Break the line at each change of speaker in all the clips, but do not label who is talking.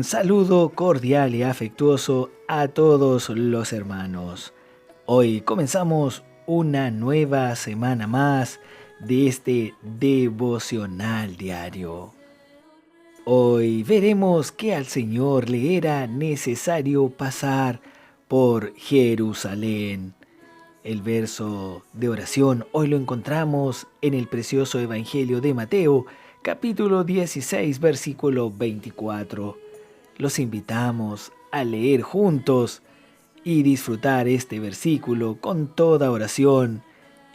Un saludo cordial y afectuoso a todos los hermanos. Hoy comenzamos una nueva semana más de este devocional diario. Hoy veremos que al Señor le era necesario pasar por Jerusalén. El verso de oración hoy lo encontramos en el precioso Evangelio de Mateo, capítulo 16, versículo 24. Los invitamos a leer juntos y disfrutar este versículo con toda oración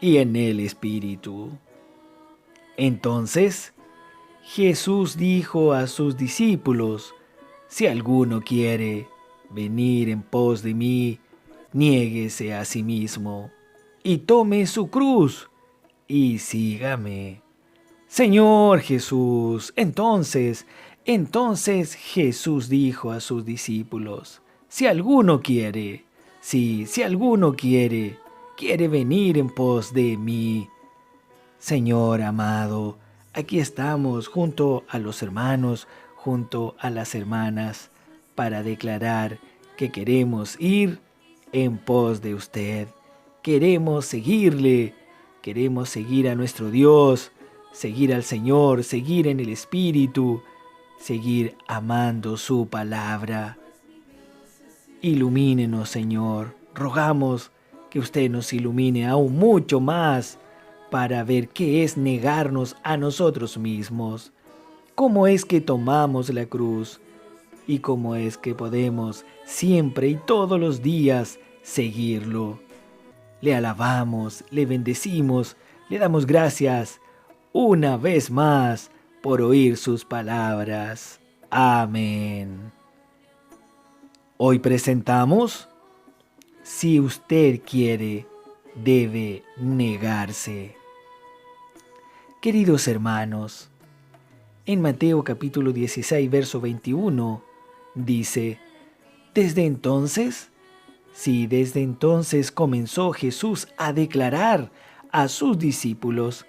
y en el Espíritu. Entonces, Jesús dijo a sus discípulos: si alguno quiere venir en pos de mí, niéguese a sí mismo y tome su cruz y sígame. Señor Jesús, entonces Jesús dijo a sus discípulos: si alguno quiere, si alguno quiere venir en pos de mí. Señor amado, aquí estamos junto a los hermanos, junto a las hermanas, para declarar que queremos ir en pos de usted. Queremos seguirle, queremos seguir a nuestro Dios, seguir al Señor, seguir en el Espíritu, seguir amando su palabra. Ilumínenos, Señor. Rogamos que usted nos ilumine aún mucho más para ver qué es negarnos a nosotros mismos, cómo es que tomamos la cruz y cómo es que podemos siempre y todos los días seguirlo. Le alabamos, le bendecimos, le damos gracias una vez más por oír sus palabras. Amén. Hoy presentamos: si usted quiere, debe negarse. Queridos hermanos, en Mateo capítulo 16, verso 21, dice: desde entonces comenzó Jesús a declarar a sus discípulos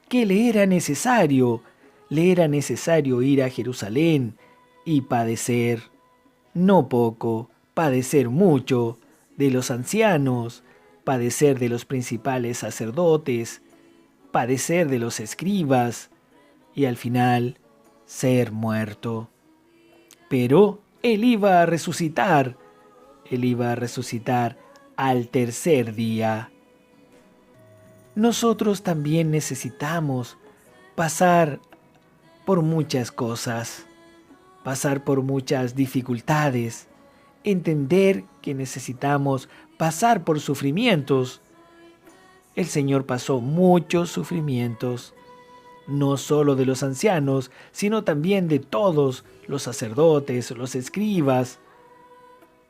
que le era necesario ir a Jerusalén y padecer, no poco, padecer mucho, de los ancianos, padecer de los principales sacerdotes, padecer de los escribas y al final ser muerto. Pero Él iba a resucitar al tercer día. Nosotros también necesitamos pasar por muchas cosas, pasar por muchas dificultades, entender que necesitamos pasar por sufrimientos. El Señor pasó muchos sufrimientos, no solo de los ancianos, sino también de todos los sacerdotes, los escribas,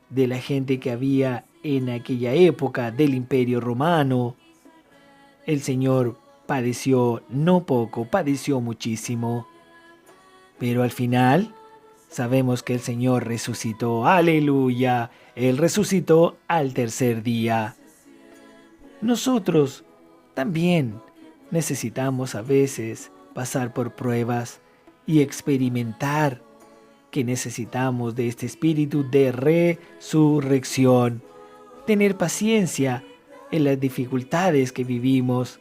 de la gente que había en aquella época del Imperio Romano. El Señor padeció no poco, padeció muchísimo. Pero al final sabemos que el Señor resucitó. ¡Aleluya! Él resucitó al tercer día. Nosotros también necesitamos a veces pasar por pruebas y experimentar que necesitamos de este espíritu de resurrección. Tener paciencia en las dificultades que vivimos,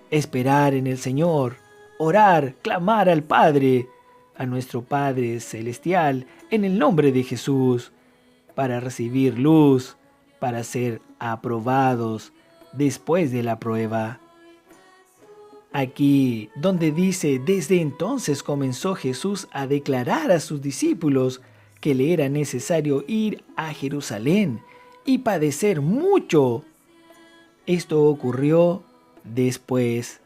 esperar en el Señor, orar, clamar al Padre, a nuestro Padre Celestial, en el nombre de Jesús, para recibir luz, para ser aprobados después de la prueba. Aquí donde dice: desde entonces comenzó Jesús a declarar a sus discípulos que le era necesario ir a Jerusalén y padecer mucho. Esto ocurrió después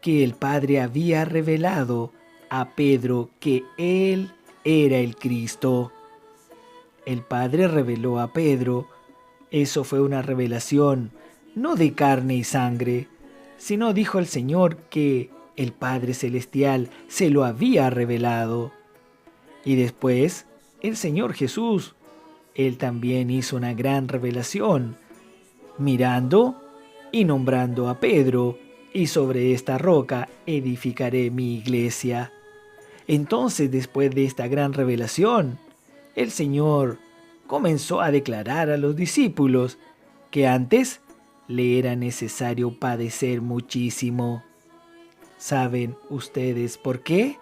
que el Padre había revelado a Pedro que Él era el Cristo. El Padre reveló a Pedro. Eso fue una revelación no de carne y sangre, sino dijo el Señor que el Padre Celestial se lo había revelado. Y después, el Señor Jesús, Él también hizo una gran revelación, mirando y nombrando a Pedro: y sobre esta roca edificaré mi iglesia. Entonces, después de esta gran revelación, el Señor comenzó a declarar a los discípulos que antes le era necesario padecer muchísimo. ¿Saben ustedes por qué?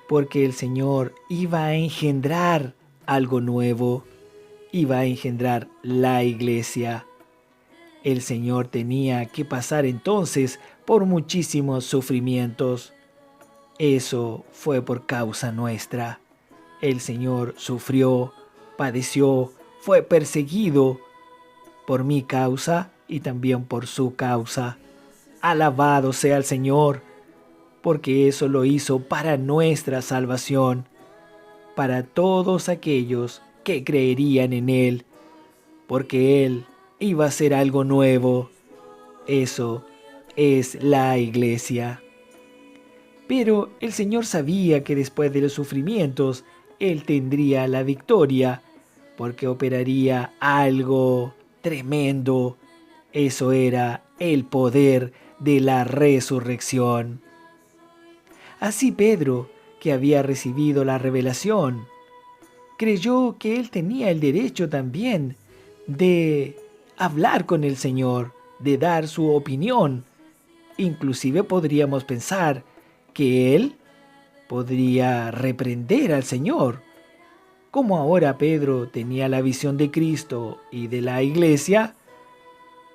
Porque el Señor iba a engendrar algo nuevo, iba a engendrar la iglesia. El Señor tenía que pasar entonces por muchísimos sufrimientos. Eso fue por causa nuestra. El Señor sufrió, padeció, fue perseguido por mi causa y también por su causa. Alabado sea el Señor, porque eso lo hizo para nuestra salvación, para todos aquellos que creerían en Él, porque Él iba a hacer algo nuevo. Eso es la iglesia. Pero el Señor sabía que después de los sufrimientos, Él tendría la victoria, porque operaría algo tremendo. Eso era el poder de la resurrección. Así Pedro, que había recibido la revelación, creyó que él tenía el derecho también de hablar con el Señor, de dar su opinión. Inclusive podríamos pensar que él podría reprender al Señor. Como ahora Pedro tenía la visión de Cristo y de la iglesia,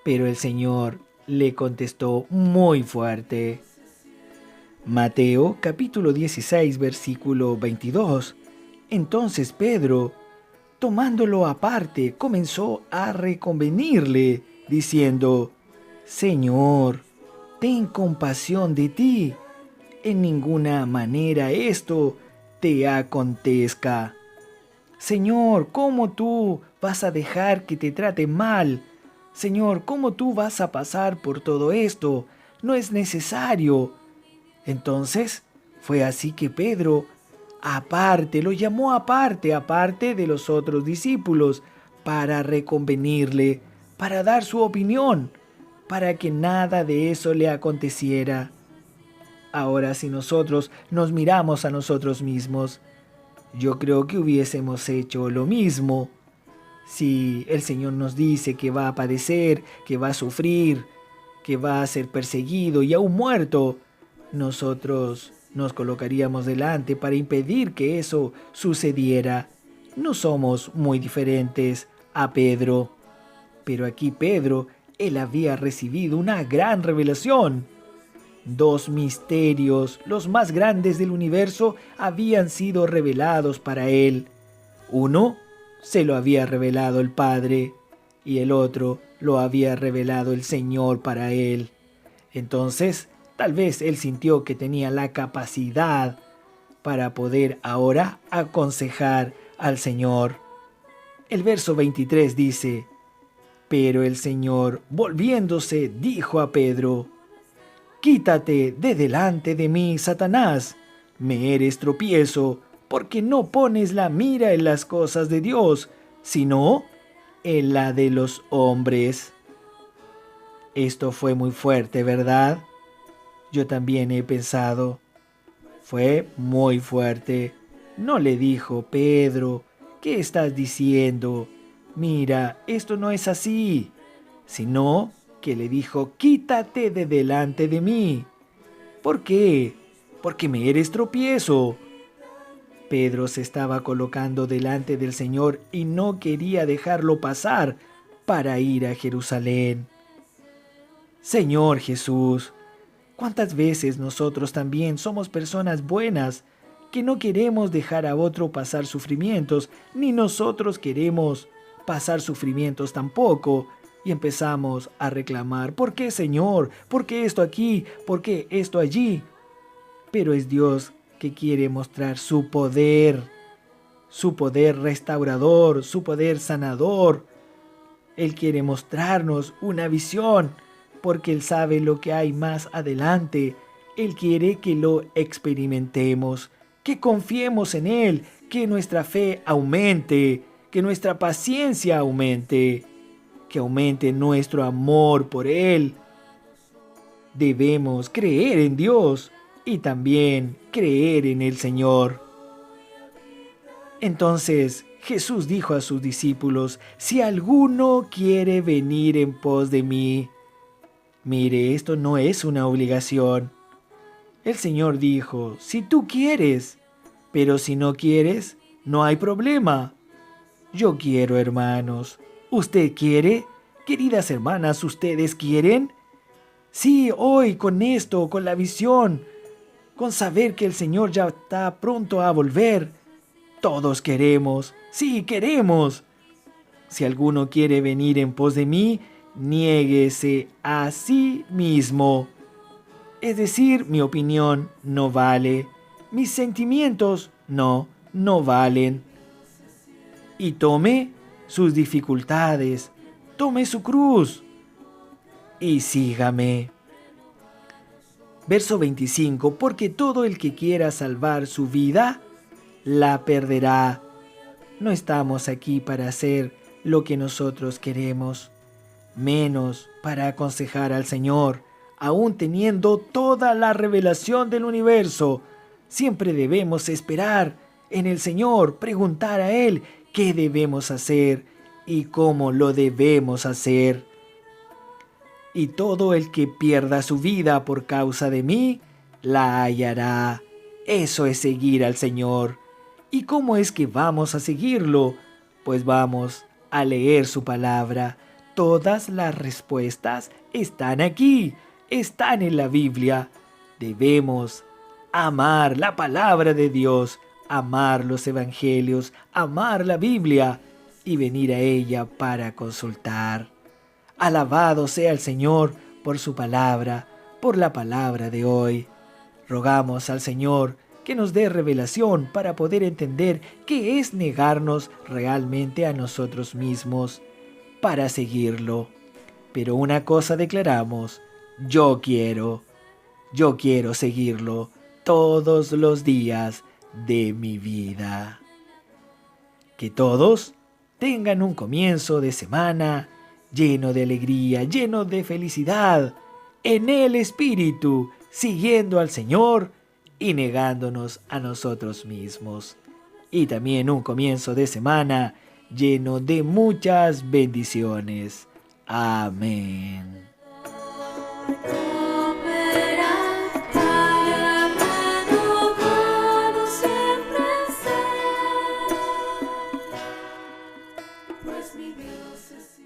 pero el Señor le contestó muy fuerte. Mateo capítulo 16 versículo 22. Entonces Pedro, tomándolo aparte, comenzó a reconvenirle, diciendo: Señor, ten compasión de ti. En ninguna manera esto te acontezca. Señor, ¿cómo tú vas a dejar que te trate mal? Señor, ¿cómo tú vas a pasar por todo esto? No es necesario. Entonces fue así que Pedro lo llamó aparte de los otros discípulos, para reconvenirle, para dar su opinión, para que nada de eso le aconteciera. Ahora, si nosotros nos miramos a nosotros mismos, yo creo que hubiésemos hecho lo mismo. Si el Señor nos dice que va a padecer, que va a sufrir, que va a ser perseguido y aún muerto, nosotros nos colocaríamos delante para impedir que eso sucediera. No somos muy diferentes a Pedro. Pero aquí Pedro, él había recibido una gran revelación. Dos misterios, los más grandes del universo, habían sido revelados para él. Uno se lo había revelado el Padre y el otro lo había revelado el Señor para él. Entonces, tal vez él sintió que tenía la capacidad para poder ahora aconsejar al Señor. El verso 23 dice: Pero el Señor, volviéndose, dijo a Pedro: Quítate de delante de mí, Satanás. Me eres tropiezo, porque no pones la mira en las cosas de Dios, sino en la de los hombres. Esto fue muy fuerte, ¿verdad? Yo también he pensado. Fue muy fuerte. No le dijo: Pedro, ¿qué estás diciendo? Mira, esto no es así. Sino que le dijo: quítate de delante de mí. ¿Por qué? Porque me eres tropiezo. Pedro se estaba colocando delante del Señor y no quería dejarlo pasar para ir a Jerusalén. Señor Jesús, ¿cuántas veces nosotros también somos personas buenas que no queremos dejar a otro pasar sufrimientos, ni nosotros queremos pasar sufrimientos tampoco, y empezamos a reclamar: ¿por qué, Señor? ¿Por qué esto aquí? ¿Por qué esto allí? Pero es Dios que quiere mostrar su poder restaurador, su poder sanador. Él quiere mostrarnos una visión, porque Él sabe lo que hay más adelante. Él quiere que lo experimentemos, que confiemos en Él, que nuestra fe aumente, que nuestra paciencia aumente, que aumente nuestro amor por Él. Debemos creer en Dios y también creer en el Señor. Entonces Jesús dijo a sus discípulos: si alguno quiere venir en pos de mí, mire, esto no es una obligación. El Señor dijo: si tú quieres, pero si no quieres, no hay problema. Yo quiero, hermanos. ¿Usted quiere? Queridas hermanas, ¿ustedes quieren? Sí, hoy con esto, con la visión, con saber que el Señor ya está pronto a volver. Todos queremos, sí, queremos. Si alguno quiere venir en pos de mí, niéguese a sí mismo. Es decir, mi opinión no vale, mis sentimientos no valen. Y tome sus dificultades, tome su cruz y sígame. Verso 25, porque todo el que quiera salvar su vida, la perderá. No estamos aquí para hacer lo que nosotros queremos, menos para aconsejar al Señor, aún teniendo toda la revelación del universo. Siempre debemos esperar en el Señor, preguntar a Él qué debemos hacer y cómo lo debemos hacer. Y todo el que pierda su vida por causa de mí, la hallará. Eso es seguir al Señor. ¿Y cómo es que vamos a seguirlo? Pues vamos a leer su palabra. Todas las respuestas están aquí, están en la Biblia. Debemos amar la palabra de Dios, amar los evangelios, amar la Biblia y venir a ella para consultar. Alabado sea el Señor por su palabra, por la palabra de hoy. Rogamos al Señor que nos dé revelación para poder entender qué es negarnos realmente a nosotros mismos para seguirlo. Pero una cosa declaramos: yo quiero seguirlo todos los días de mi vida. Que todos tengan un comienzo de semana lleno de alegría, lleno de felicidad, en el Espíritu, siguiendo al Señor y negándonos a nosotros mismos. Y también un comienzo de semana lleno de muchas bendiciones. Amén. Pues mi Dios es